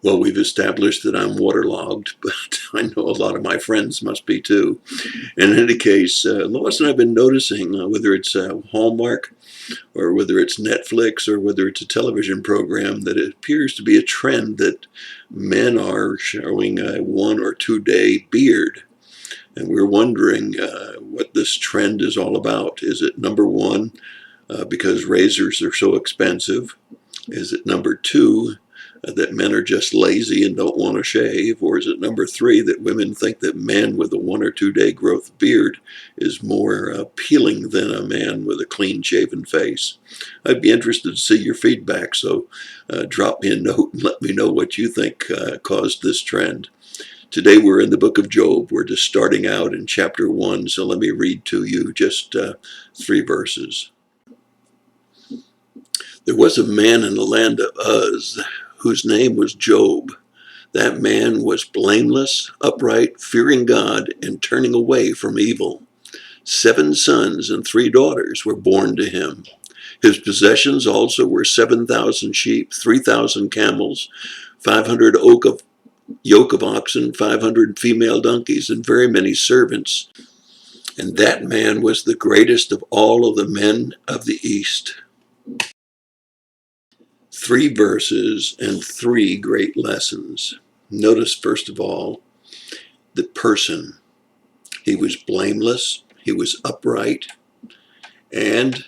Well, we've established that I'm waterlogged, but I know a lot of my friends must be too. And in any case, Lois and I have been noticing, whether it's Hallmark or whether it's Netflix or whether it's a television program, that it appears to be a trend that men are showing a 1 or 2 day beard. And we're wondering what this trend is all about. Is it number one, because razors are so expensive? Is it number two, that men are just lazy and don't want to shave? Or is it number three, that women think that men with a 1 or 2 day growth beard is more appealing than a man with a clean shaven face? I'd be interested to see your feedback, so drop me a note and let me know what you think caused this trend. Today we're in the book of Job. We're just starting out in chapter 1, so let me read to you just 3 verses. There was a man in the land of Uz whose name was Job. That man was blameless, upright, fearing God, and turning away from evil. 7 sons and 3 daughters were born to him. His possessions also were 7,000 sheep, 3,000 camels, 500 yoke of oxen, 500 female donkeys, and very many servants. And that man was the greatest of all of the men of the East. 3 verses and 3 great lessons. Notice, first of all, the person. He was blameless, he was upright, and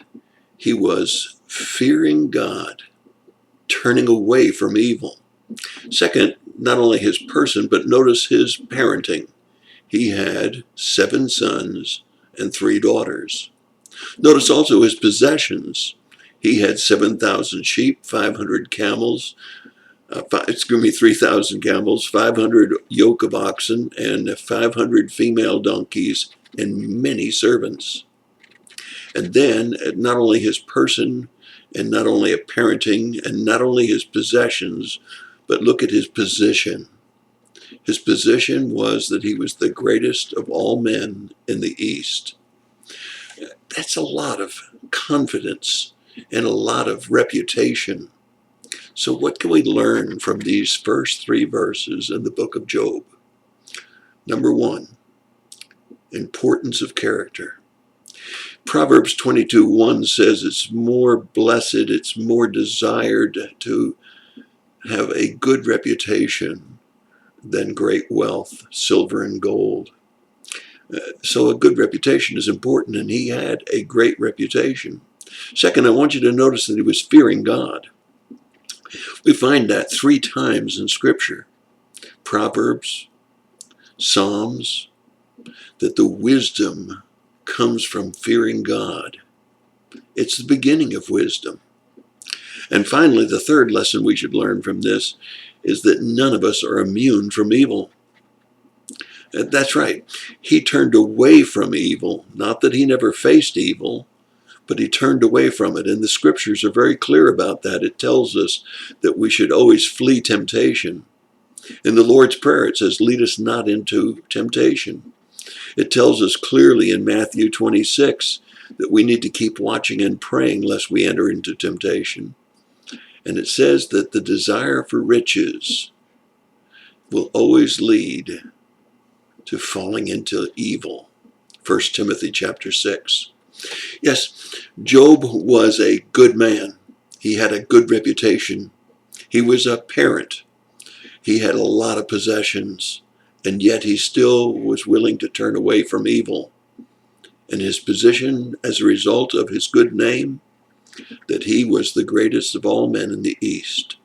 he was fearing God, turning away from evil. Second, not only his person, but notice his parenting. He had 7 sons and 3 daughters. Notice also his possessions. He had 7,000 sheep, 500 camels, 3,000 camels, 500 yoke of oxen, and 500 female donkeys, and many servants. And then, not only his person, and not only a parenting, and not only his possessions, but look at his position. His position was that he was the greatest of all men in the East. That's a lot of confidence and a lot of reputation. So what can we learn from these first 3 verses in the book of Job? Number 1, importance of character. Proverbs 22:1 says it's more blessed, it's more desired to have a good reputation than great wealth, silver and gold. So a good reputation is important, and he had a great reputation. Second, I want you to notice that he was fearing God. We find that 3 times in Scripture. Proverbs, Psalms, that the wisdom comes from fearing God. It's the beginning of wisdom. And finally, the third lesson we should learn from this is that none of us are immune from evil. That's right. He turned away from evil. Not that he never faced evil, but he turned away from it. And the scriptures are very clear about that. It tells us that we should always flee temptation. In the Lord's Prayer, it says, lead us not into temptation. It tells us clearly in Matthew 26 that we need to keep watching and praying lest we enter into temptation. And it says that the desire for riches will always lead to falling into evil. 1 Timothy chapter 6. Yes, Job was a good man. He had a good reputation. He was a parent. He had a lot of possessions, and yet he still was willing to turn away from evil. And his position, as a result of his good name, that he was the greatest of all men in the East.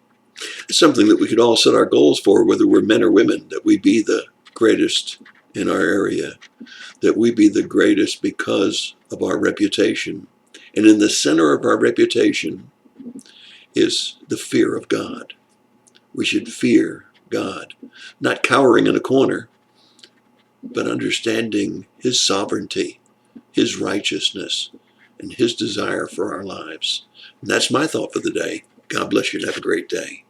It's something that we could all set our goals for, whether we're men or women, that we be the greatest in our area, that we be the greatest because of our reputation. And in the center of our reputation is the fear of God. We should fear God, not cowering in a corner, but understanding his sovereignty, his righteousness, and his desire for our lives. And that's my thought for the day. God bless you and have a great day.